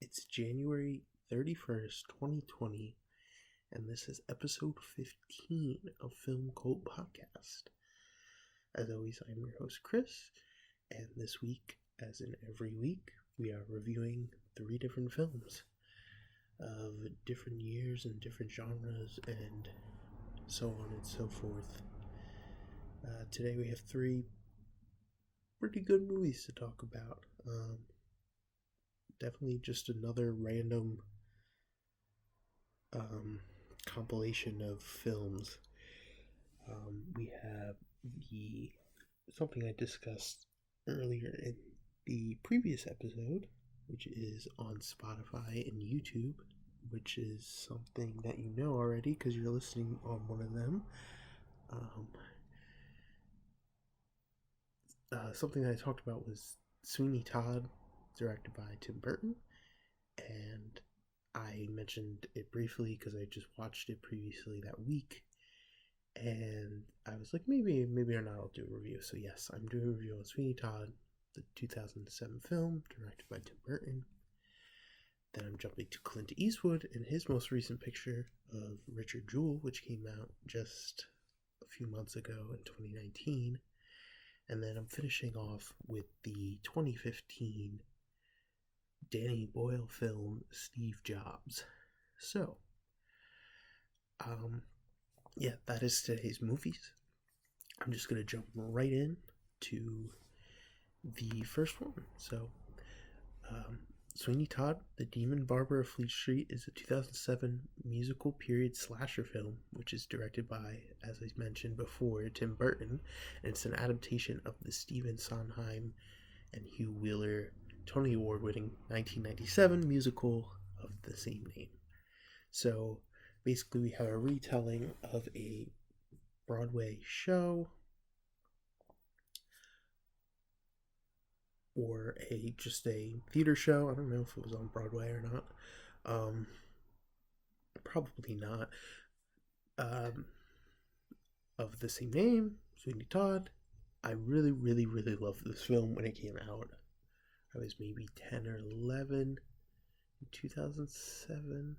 It's January 31st, 2020, and this is episode 15 of Film Cult Podcast. As always, I'm your host, Chris, and this week, as in every week, we are reviewing 3 different films of different years and different genres and so on and so forth. Today we have 3 pretty good movies to talk about. Definitely just another random compilation of films. We have something I discussed earlier in the previous episode, which is on Spotify and YouTube, which is something that you know already because you're listening on one of them. Something I talked about was Sweeney Todd, directed by Tim Burton, and I mentioned it briefly because I just watched it previously that week, and I was like, maybe or not I'll do a review. So yes, I'm doing a review on Sweeney Todd, the 2007 film directed by Tim Burton. Then I'm jumping to Clint Eastwood in his most recent picture of Richard Jewell, which came out just a few months ago in 2019. And then I'm finishing off with the 2015 Danny Boyle film, Steve Jobs. So, that is today's movies. I'm just going to jump right in to the first one. So, Sweeney Todd, The Demon Barber of Fleet Street is a 2007 musical period slasher film, which is directed by, as I mentioned before, Tim Burton, and it's an adaptation of the Stephen Sondheim and Hugh Wheeler Tony Award-winning 1997 musical of the same name. So basically we have a retelling of a Broadway show or just a theater show. I don't know if it was on Broadway or not. Probably not. Of the same name, Sweeney Todd. I really loved this film when it came out. I was maybe 10 or 11 in 2007.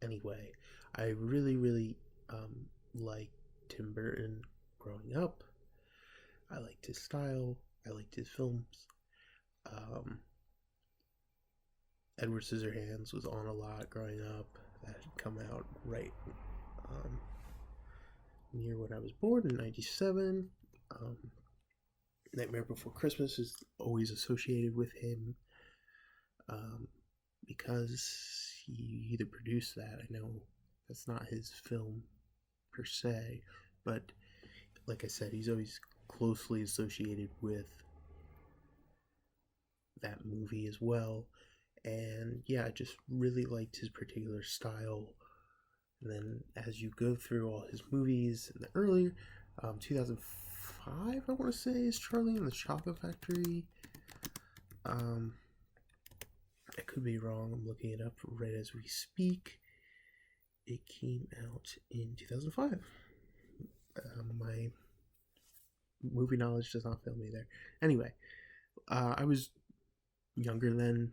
Anyway, I really liked Tim Burton growing up. I liked his style. I liked his films. Edward Scissorhands was on a lot growing up. That had come out right near when I was born in 97. Nightmare Before Christmas is always associated with him because he either produced that. I know that's not his film per se, but like I said, he's always closely associated with that movie as well. And yeah, I just really liked his particular style. And then as you go through all his movies, in the earlier 2005, I want to say, is Charlie and the Chocolate Factory. I could be wrong. I'm looking it up right as we speak. It came out in 2005. My movie knowledge does not fail me there. Anyway, I was younger then,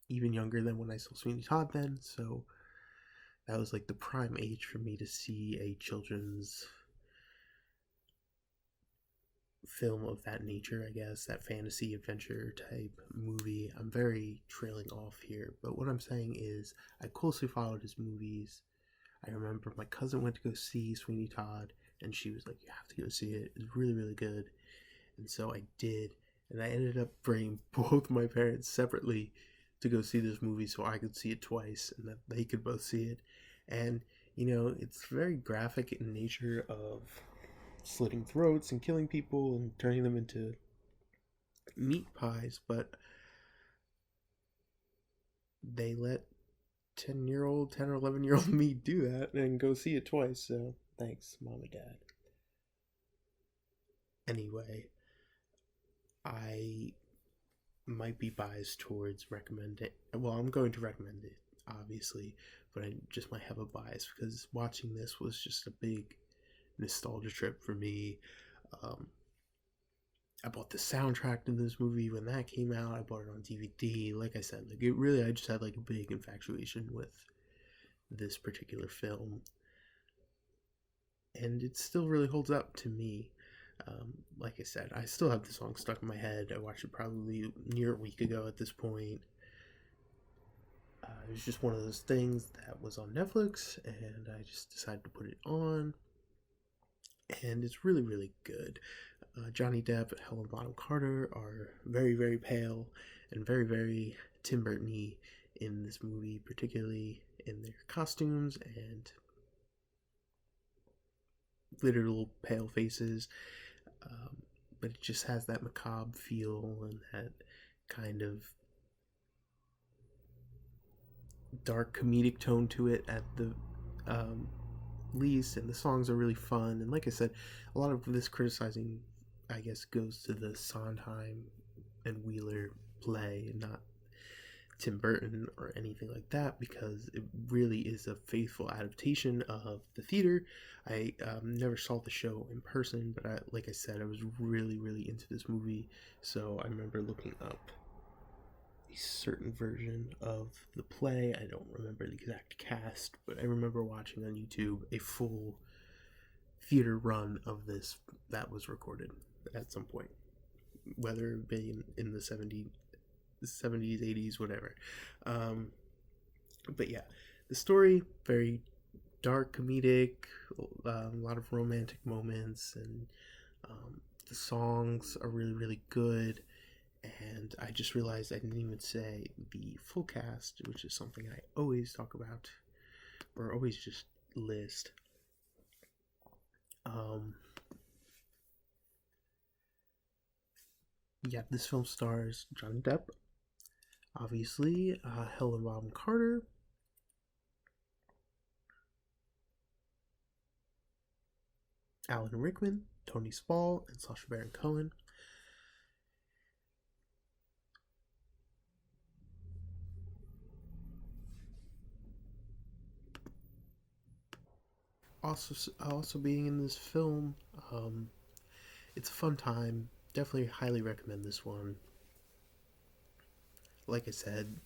even younger than when I saw Sweeney Todd then, so that was like the prime age for me to see a children's film of that nature, I guess, that fantasy adventure type movie. I'm very trailing off here, but what I'm saying is I closely followed his movies. I remember my cousin went to go see Sweeney Todd, and she was like, you have to go see it. It's really good. And so I did, and I ended up bringing both my parents separately to go see this movie so I could see it twice and that they could both see it. And, it's very graphic in nature of slitting throats and killing people and turning them into meat pies, but they let 10 or 11-year-old me do that and go see it twice, so thanks, Mom and Dad. Anyway, I might be biased towards recommending. Well, I'm going to recommend it, obviously, but I just might have a bias because watching this was just a big nostalgia trip for me. I bought the soundtrack to this movie when that came out. I bought it on DVD. Like I said, like it really, I just had like a big infatuation with this particular film, and it still really holds up to me. Like I said, I still have the song stuck in my head. I watched it probably near a week ago at this point. It was just one of those things that was on Netflix, and I just decided to put it on, and it's really, really good. Johnny Depp and Helen Bonham Carter are very, very pale and very, very Tim Burton-y in this movie, particularly in their costumes and literal pale faces. But it just has that macabre feel and that kind of dark comedic tone to it at the least, and the songs are really fun. And like I said, a lot of this criticizing, I guess, goes to the Sondheim and Wheeler play, and not Tim Burton or anything like that, because it really is a faithful adaptation of the theater. I never saw the show in person, but like I said, I was really, really into this movie, so I remember looking up a certain version of the play. I don't remember the exact cast, but I remember watching on YouTube a full theater run of this that was recorded at some point, whether it be in the 70s, 80s, whatever. But yeah, the story, very dark, comedic, a lot of romantic moments, and the songs are really, really good. And I just realized I didn't even say the full cast, which is something I always talk about, or always just list. Yeah, this film stars Johnny Depp, obviously, Helen Bonham Carter, Alan Rickman, Tony Spall, and Sacha Baron Cohen. Also being in this film, it's a fun time. Definitely highly recommend this one. Like I said,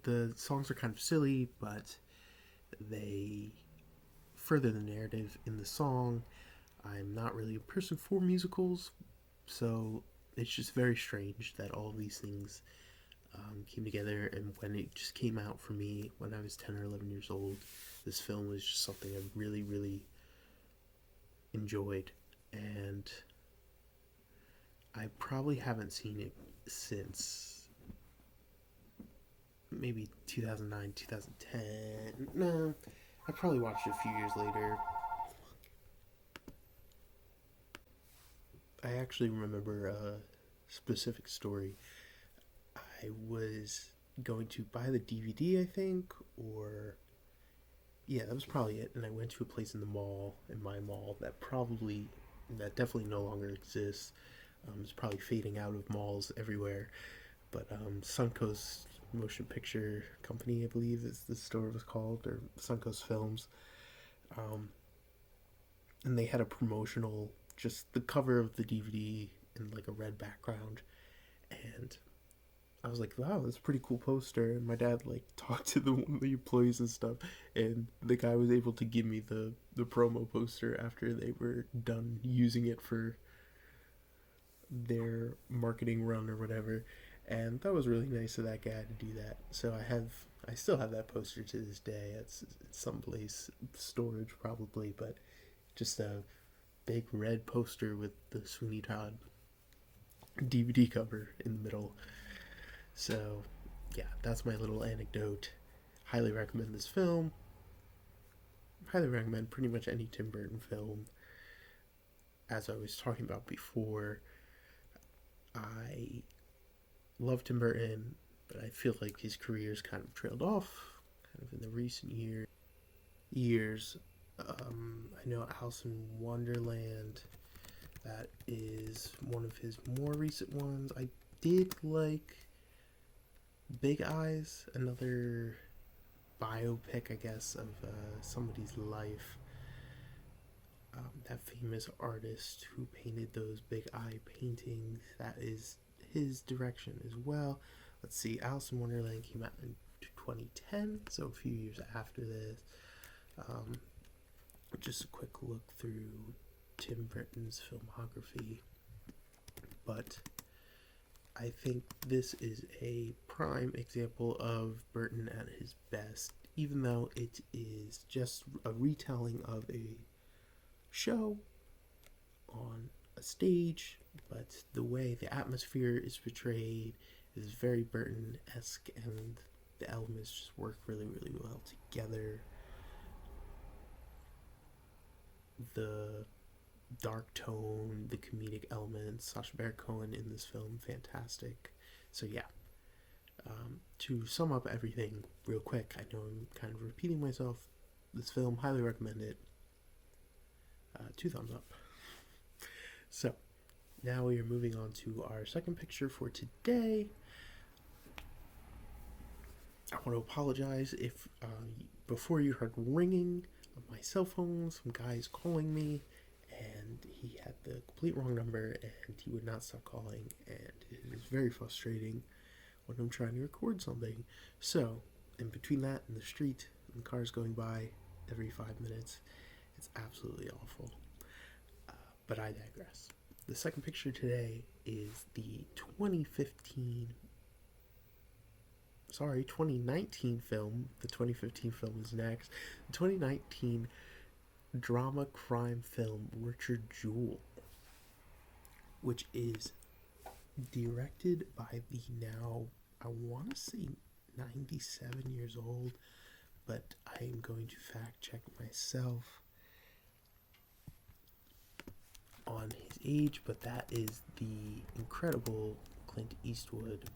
the songs are kind of silly, but they further the narrative in the song. I'm not really a person for musicals, so it's just very strange that all these things came together. And when it just came out for me when I was 10 or 11 years old, this film was just something I really, really enjoyed. And I probably haven't seen it since maybe 2009, 2010. No, I probably watched it a few years later. I actually remember a specific story. I was going to buy the DVD, I think, or yeah, that was probably it. And I went to a place in my mall that definitely no longer exists. It's probably fading out of malls everywhere. But Suncoast Motion Picture Company, I believe, is the store was called, or Suncoast Films. Um, and they had a promotional, just the cover of the DVD in like a red background, and I was like, wow, that's a pretty cool poster. And my dad like talked to the employees and stuff, and the guy was able to give me the promo poster after they were done using it for their marketing run or whatever. And that was really nice of that guy to do that. So I still have that poster to this day. It's someplace storage probably, but just a big red poster with the Sweeney Todd DVD cover in the middle. So, yeah, that's my little anecdote. Highly recommend this film. Highly recommend pretty much any Tim Burton film. As I was talking about before, I love Tim Burton, but I feel like his career's kind of trailed off, kind of in the recent years. I know Alice in Wonderland, that is one of his more recent ones. I did like Big Eyes, another biopic, I guess, of somebody's life. that famous artist who painted those big eye paintings. That is his direction as well. Let's see, Alice in Wonderland came out in 2010, so a few years after this. Just a quick look through Tim Burton's filmography, but I think this is a prime example of Burton at his best, even though it is just a retelling of a show on a stage, but the way the atmosphere is portrayed is very Burton-esque, and the elements just work really, really well together. The dark tone, the comedic elements, Sacha Baron Cohen in this film, fantastic. So yeah, to sum up everything real quick, I know I'm kind of repeating myself. This film, highly recommend it. 2 thumbs up. So now we are moving on to our second picture for today. I want to apologize if before you heard ringing of my cell phone, some guy's calling me, and he had the complete wrong number, and he would not stop calling, and it is very frustrating when I'm trying to record something. So, in between that and the street, and the cars going by every 5 minutes, it's absolutely awful. But I digress. The second picture today is the 2019 film. The 2015 film is next. The 2019 drama crime film Richard Jewell, which is directed by the now, I want to say 97 years old, but I am going to fact check myself on his age, but that is the incredible Clint Eastwood.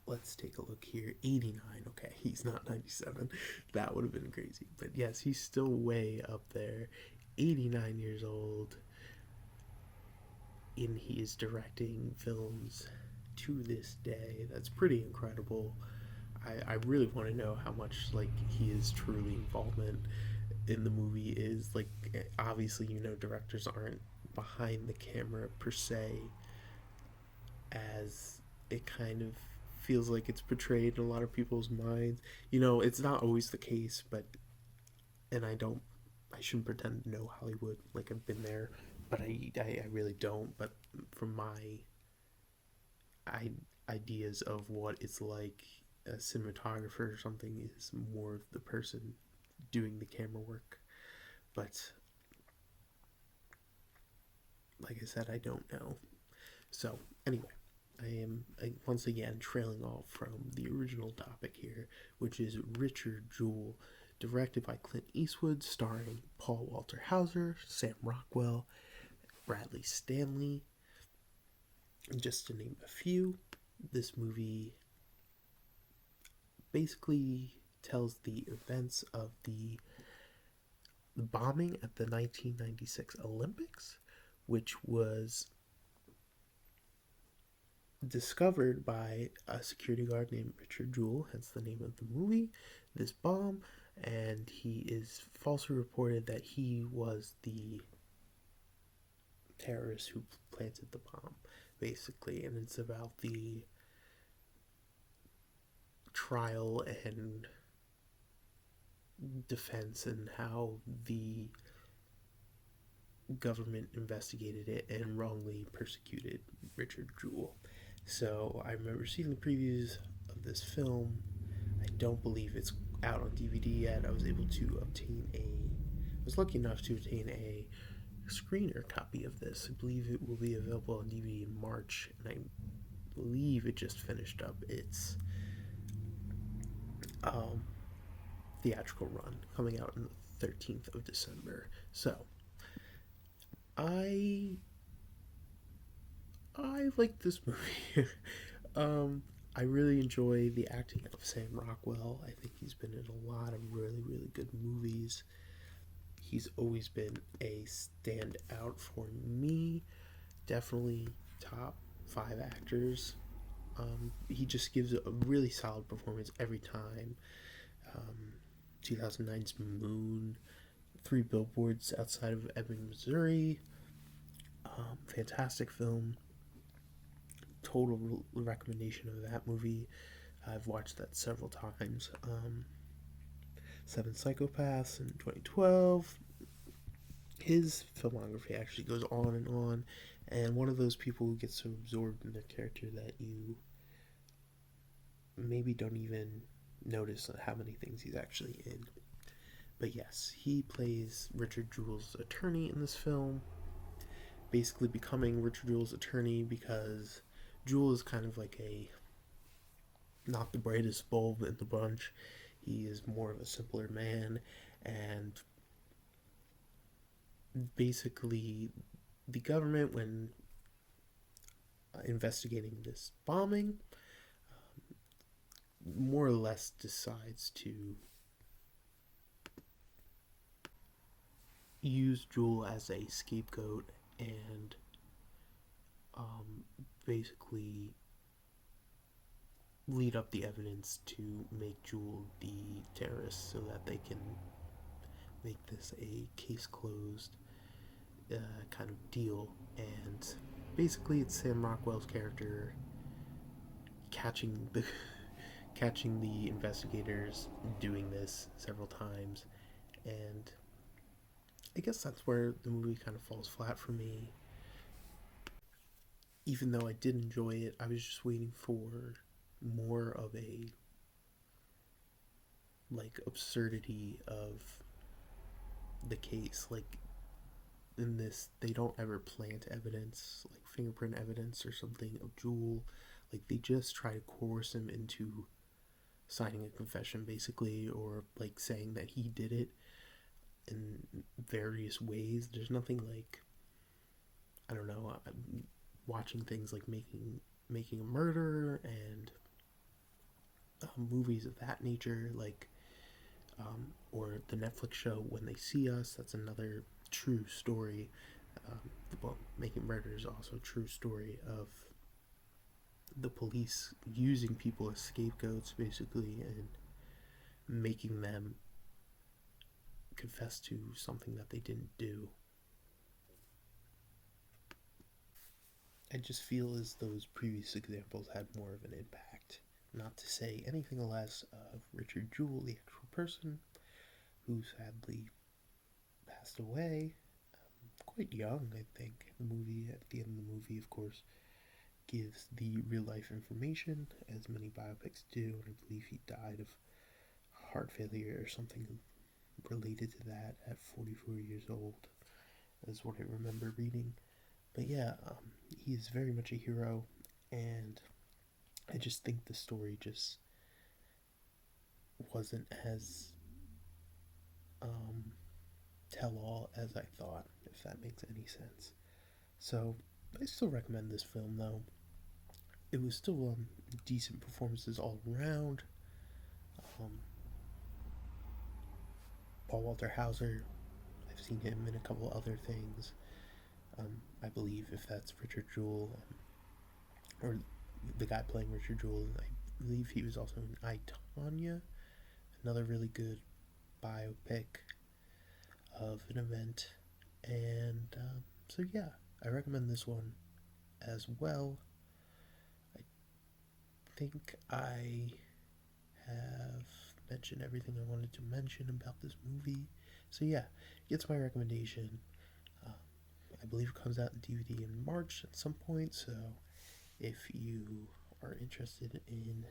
Let's take a look here. 89. Okay, he's not 97. That would have been crazy. But yes, he's still way up there. 89 years old. And he is directing films to this day. That's pretty incredible. I really want to know how much his truly involvement in the movie is. Obviously, directors aren't behind the camera per se, as it kind of feels like it's portrayed in a lot of people's minds. It's not always the case, but I shouldn't pretend to know Hollywood like I've been there, but I really don't. But from my ideas of what it's like, a cinematographer or something is more of the person doing the camera work. But like I said, I don't know. So anyway, I am once again trailing off from the original topic here, which is Richard Jewell, directed by Clint Eastwood, starring Paul Walter Hauser, Sam Rockwell, Bradley Stanley, just to name a few. This movie basically tells the events of the bombing at the 1996 Olympics, which was discovered by a security guard named Richard Jewell, hence the name of the movie, this bomb, and he is falsely reported that he was the terrorist who planted the bomb, basically, and it's about the trial and defense and how the government investigated it and wrongly persecuted Richard Jewell. So I remember seeing the previews of this film. I don't believe it's out on DVD yet. I was lucky enough to obtain a screener copy of this. I believe it will be available on DVD in March, and I believe it just finished up its theatrical run, coming out on the 13th of December. So I like this movie. I really enjoy the acting of Sam Rockwell. I think he's been in a lot of really, really good movies. He's always been a standout for me. Definitely top 5 actors. He just gives a really solid performance every time. 2009's Moon, Three Billboards Outside of Ebbing, Missouri. Fantastic film. Total recommendation of that movie. I've watched that several times. Seven Psychopaths in 2012. His filmography actually goes on, and one of those people who gets so absorbed in their character that you maybe don't even notice how many things he's actually in. But yes, he plays Richard Jewell's attorney in this film, basically becoming Richard Jewell's attorney because Jewell is kind of like not the brightest bulb in the bunch. He is more of a simpler man, and basically the government, when investigating this bombing, more or less decides to use Jewell as a scapegoat and basically lead up the evidence to make Jewell the terrorist so that they can make this a case closed kind of deal. And basically it's Sam Rockwell's character catching the investigators doing this several times, and I guess that's where the movie kind of falls flat for me. Even though I did enjoy it, I was just waiting for more of a absurdity of the case. Like in this, they don't ever plant evidence, like fingerprint evidence or something of Jewell. Like they just try to coerce him into signing a confession, basically, or saying that he did it in various ways. There's nothing I don't know, watching things like making a murder and movies of that nature, or the Netflix show When They See Us. That's another true story. Making Murder is also a true story of the police using people as scapegoats, basically, and making them confess to something that they didn't do. I just feel as those previous examples had more of an impact. Not to say anything less of Richard Jewell, the actual person, who sadly passed away quite young, I think. At the end of the movie, of course, gives the real life information, as many biopics do, and I believe he died of heart failure or something related to that at 44 years old, is what I remember reading. But yeah, he is very much a hero, and I just think the story just wasn't as tell-all as I thought, if that makes any sense. So I still recommend this film, though. It was still decent performances all around. Paul Walter Hauser, I've seen him in a couple other things. I believe if that's Richard Jewell, or the guy playing Richard Jewell, I believe he was also in I, Tonya, another really good biopic of an event. And so yeah, I recommend this one as well. I think I have mentioned everything I wanted to mention about this movie. So yeah, gets my recommendation. I believe it comes out in DVD in March at some point, so if you are interested in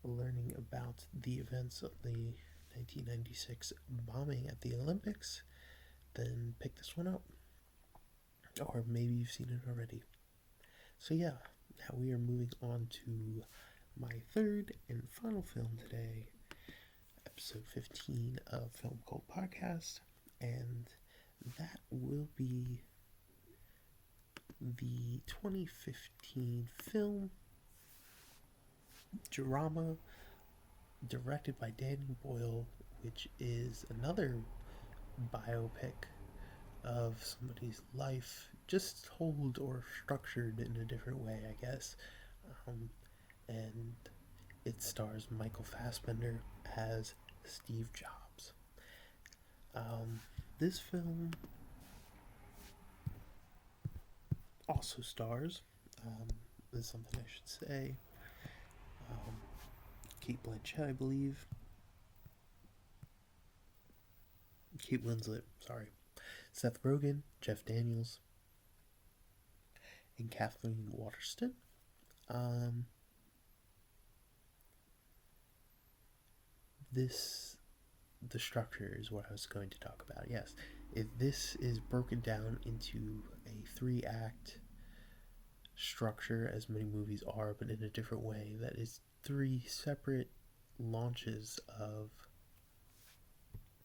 learning about the events of the 1996 bombing at the Olympics, then pick this one up. Or maybe you've seen it already. So yeah, now we are moving on to my third and final film today, episode 15 of Film Cult Podcast, and that will be the 2015 film drama directed by Danny Boyle, which is another biopic of somebody's life, just told or structured in a different way, I guess. And it stars Michael Fassbender as Steve Jobs. Um, this film also stars, this is something I should say, um, Kate Blanchett, I believe. Kate Winslet, sorry. Seth Rogen, Jeff Daniels, and Kathleen Waterston. Um, this the structure is what I was going to talk about. Yes, this is broken down into a 3-act structure, as many movies are, but in a different way. That is 3 separate launches of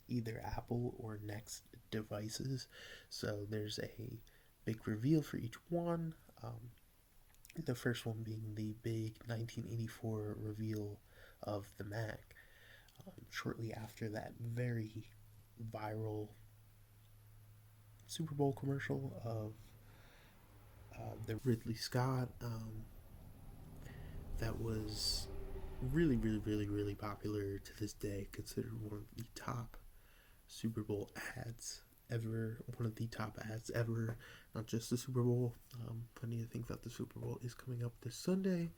either Apple or Next devices. So there's a big reveal for each one. The first one being the big 1984 reveal of the Mac. Shortly after that very viral Super Bowl commercial of the Ridley Scott, that was really popular to this day, considered one of the top Super Bowl ads ever, one of the top ads ever, not just the Super Bowl. Funny to think that the Super Bowl is coming up this Sunday.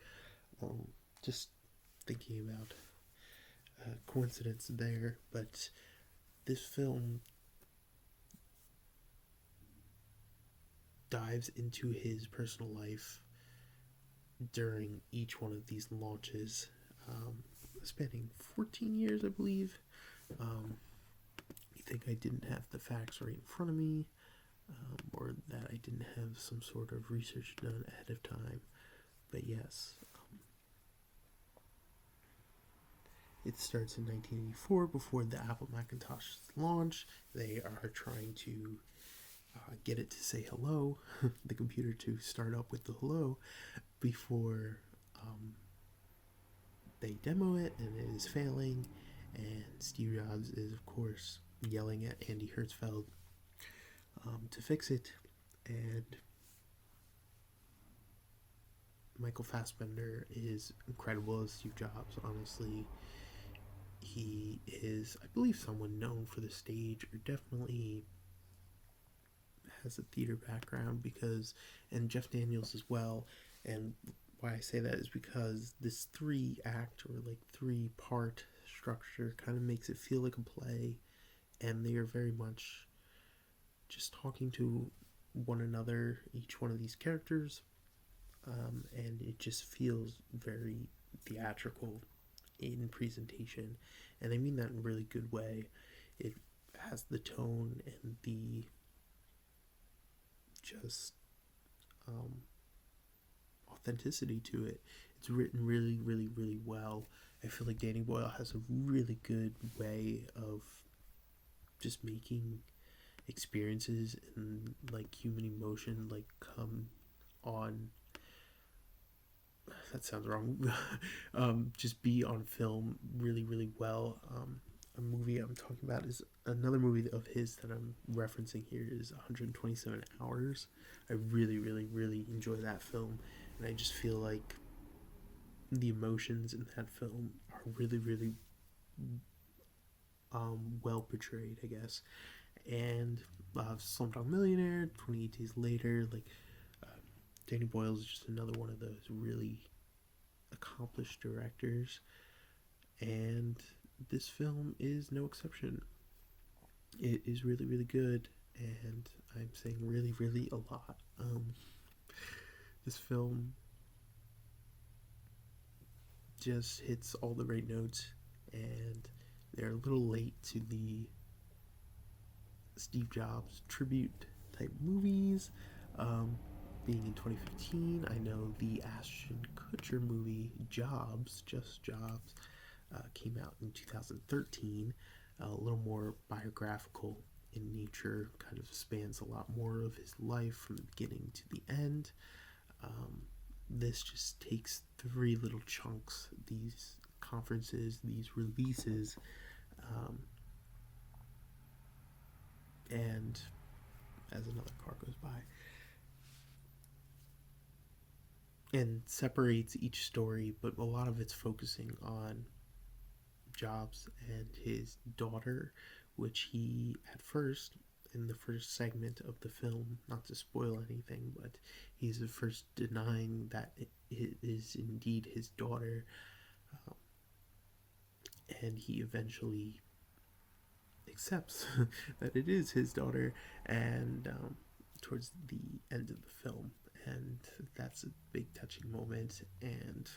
Just thinking about coincidence there, but this film dives into his personal life during each one of these launches, spanning 14 years, I believe. You think I didn't have the facts right in front of me, or that I didn't have some sort of research done ahead of time, but yes. It starts in 1984, before the Apple Macintosh launch. They are trying to get it to say hello, the computer to start up with the hello, before they demo it, and it is failing, and Steve Jobs is, of course, yelling at Andy Hertzfeld to fix it, and Michael Fassbender is incredible as Steve Jobs. Honestly, he is, I believe, someone known for the stage, or definitely has a theater background, because, and Jeff Daniels as well. And why I say that is because this 3-act or like 3-part structure kind of makes it feel like a play, and they are very much just talking to one another, each one of these characters, and it just feels very theatrical in presentation, and I mean that in a really good way. It has the tone and the just authenticity to it. It's written really well. I feel like Danny Boyle has a really good way of just making experiences and like human emotion like come on, that sounds wrong, just be on film really well. A movie I'm talking about is another movie of his that I'm referencing here is 127 Hours. I really enjoy that film, and I just feel like the emotions in that film are really well portrayed, I guess. And Slumdog Millionaire, 28 Days Later, like Danny Boyle is just another one of those really accomplished directors, and this film is no exception. It is really good, and I'm saying really a lot. This film just hits all the right notes, and they're a little late to the Steve Jobs tribute type movies. Being in 2015, I know the Ashton Kutcher movie Jobs, Just Jobs, came out in 2013. A little more biographical in nature, kind of spans a lot more of his life from the beginning to the end. This just takes 3 little chunks, these conferences, these releases, and as another car goes by, and separates each story, but a lot of it's focusing on Jobs and his daughter, which he, at first, in the first segment of the film, not to spoil anything, but he's at first denying that it is indeed his daughter, um, and he eventually accepts that it is his daughter, and towards the end of the film, and that's a big touching moment, and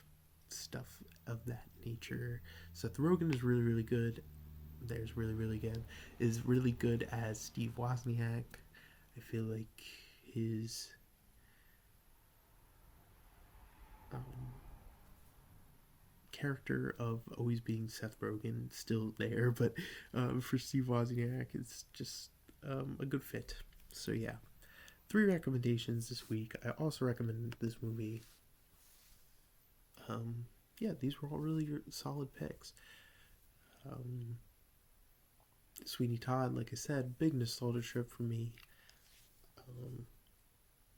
stuff of that nature. Seth Rogen is really, really good. There's really, really good. Is really good as Steve Wozniak. I feel like his um, character of always being Seth Rogen still there, but for Steve Wozniak, it's just a good fit. So yeah, 3 recommendations this week. I also recommended this movie. Yeah, these were all really solid picks. Um, Sweeney Todd, like I said, big nostalgia trip for me. Um,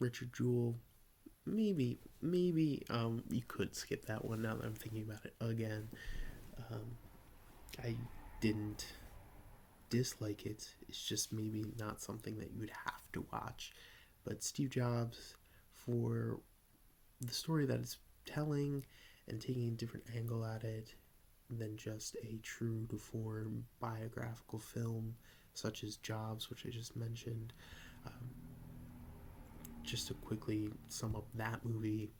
Richard Jewell, maybe you could skip that one now that I'm thinking about it again. Um, I didn't dislike it. It's just maybe not something that you would have to watch. But Steve Jobs, for the story that it's telling and taking a different angle at it than just a true to form biographical film such as Jobs, which I just mentioned. Um, just to quickly sum up that movie,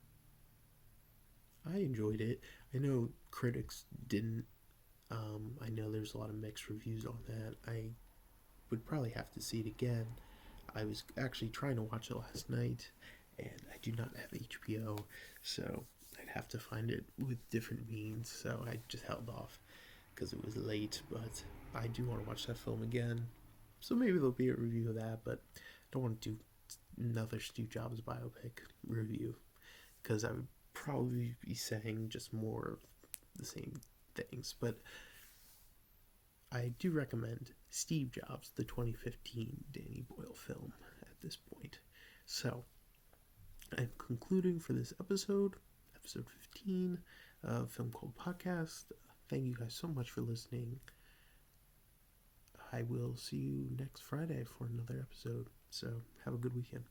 I enjoyed it. I know critics didn't. I know there's a lot of mixed reviews on that. I would probably have to see it again. I was actually trying to watch it last night, and I do not have HBO, so I'd have to find it with different means. So I just held off because it was late, but I do want to watch that film again. So maybe there'll be a review of that, but I don't want to do another Steve Jobs biopic review because I would probably be saying just more of the same things. But I do recommend Steve Jobs, the 2015 Danny Boyle film, at this point. So I'm concluding for this episode 15, a film called Podcast. Thank you guys so much for listening. I will see you next Friday for another episode. So have a good weekend.